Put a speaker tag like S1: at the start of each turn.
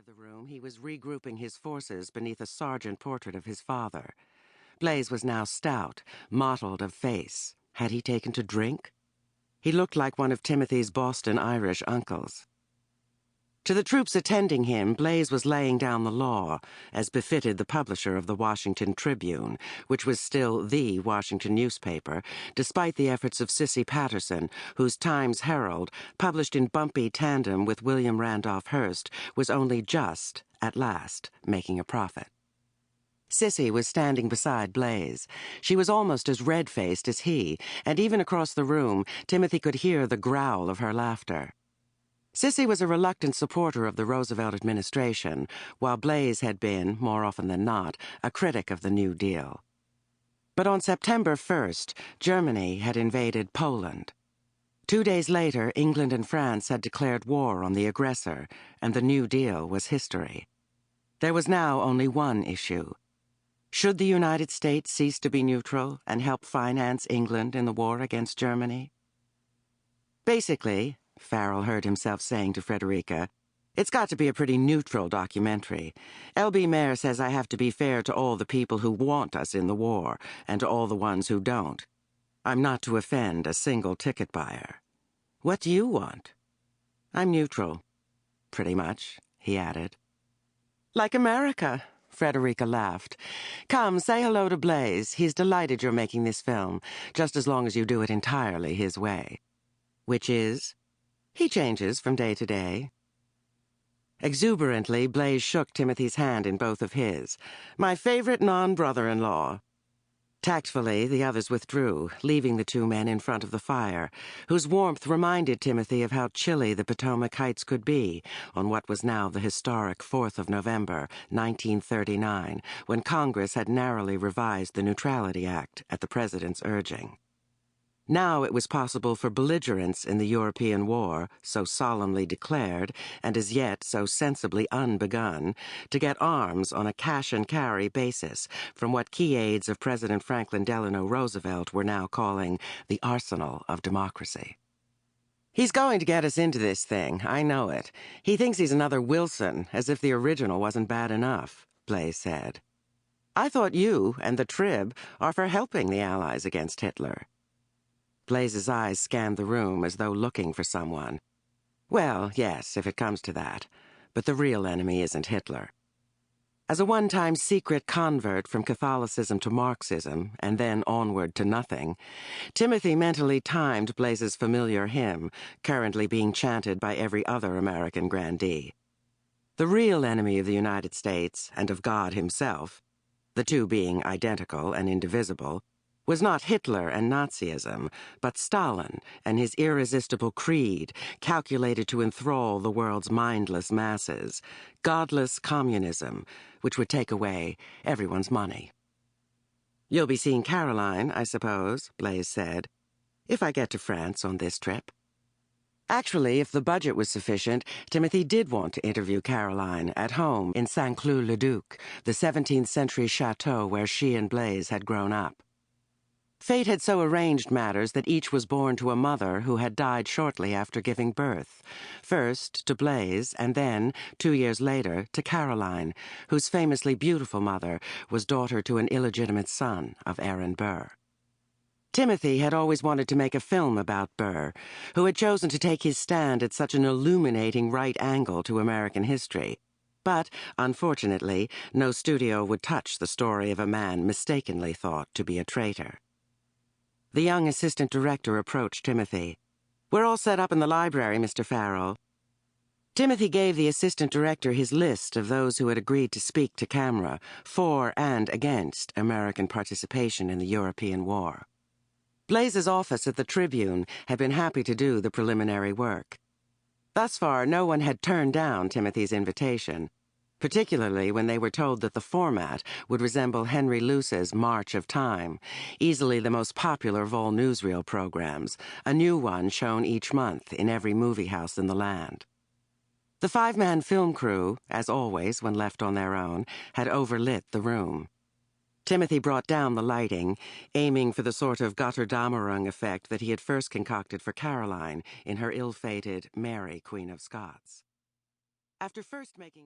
S1: of the room, he was regrouping his forces beneath a sergeant portrait of his father. Blaise was now stout, mottled of face. Had he taken to drink? He looked like one of Timothy's Boston Irish uncles. To the troops attending him, Blaise was laying down the law, as befitted the publisher of the Washington Tribune, which was still the Washington newspaper, despite the efforts of Sissy Patterson, whose Times Herald, published in bumpy tandem with William Randolph Hearst, was only just, at last, making a profit. Sissy was standing beside Blaise. She was almost as red-faced as he, and even across the room, Timothy could hear the growl of her laughter. Sissy was a reluctant supporter of the Roosevelt administration, while Blaise had been, more often than not, a critic of the New Deal. But on September 1st, Germany had invaded Poland. 2 days later, England and France had declared war on the aggressor, and the New Deal was history. There was now only one issue. Should the United States cease to be neutral and help finance England in the war against Germany? Basically, Farrell heard himself saying to Frederica, it's got to be a pretty neutral documentary. L.B. Mayer says I have to be fair to all the people who want us in the war and to all the ones who don't. I'm not to offend a single ticket buyer. What do you want? I'm neutral. Pretty much, he added. Like America, Frederica laughed. Come, say hello to Blaise. He's delighted you're making this film, just as long as you do it entirely his way. Which is? He changes from day to day. Exuberantly, Blaise shook Timothy's hand in both of his. My favorite non-brother-in-law. Tactfully, the others withdrew, leaving the two men in front of the fire, whose warmth reminded Timothy of how chilly the Potomac Heights could be on what was now the historic 4th of November, 1939, when Congress had narrowly revised the Neutrality Act at the president's urging. Now it was possible for belligerents in the European war, so solemnly declared, and as yet so sensibly unbegun, to get arms on a cash-and-carry basis from what key aides of President Franklin Delano Roosevelt were now calling the arsenal of democracy. He's going to get us into this thing, I know it. He thinks he's another Wilson, as if the original wasn't bad enough, Blaise said. I thought you and the Trib are for helping the Allies against Hitler. Blaise's eyes scanned the room as though looking for someone. Well, yes, if it comes to that. But the real enemy isn't Hitler. As a one-time secret convert from Catholicism to Marxism, and then onward to nothing, Timothy mentally timed Blaise's familiar hymn, currently being chanted by every other American grandee. The real enemy of the United States, and of God himself, the two being identical and indivisible, was not Hitler and Nazism, but Stalin and his irresistible creed, calculated to enthrall the world's mindless masses, godless communism, which would take away everyone's money. You'll be seeing Caroline, I suppose, Blaise said, if I get to France on this trip. Actually, if the budget was sufficient, Timothy did want to interview Caroline at home in Saint-Cloud-le-Duc, the 17th century chateau where she and Blaise had grown up. Fate had so arranged matters that each was born to a mother who had died shortly after giving birth, first to Blaise and then, 2 years later, to Caroline, whose famously beautiful mother was daughter to an illegitimate son of Empire-Burr. Timothy had always wanted to make a film about Burr, who had chosen to take his stand at such an illuminating right angle to American history. But, unfortunately, no studio would touch the story of a man mistakenly thought to be a traitor. The young assistant director approached Timothy. We're all set up in the library, Mr. Farrell. Timothy gave the assistant director his list of those who had agreed to speak to camera for and against American participation in the European war. Blaise's office at the Tribune had been happy to do the preliminary work. Thus far, no one had turned down Timothy's invitation, particularly when they were told that the format would resemble Henry Luce's March of Time, easily the most popular of all newsreel programs, a new one shown each month in every movie house in the land. The 5-man film crew, as always when left on their own, had overlit the room. Timothy brought down the lighting, aiming for the sort of Götterdämmerung effect that he had first concocted for Caroline in her ill-fated Mary, Queen of Scots. After first making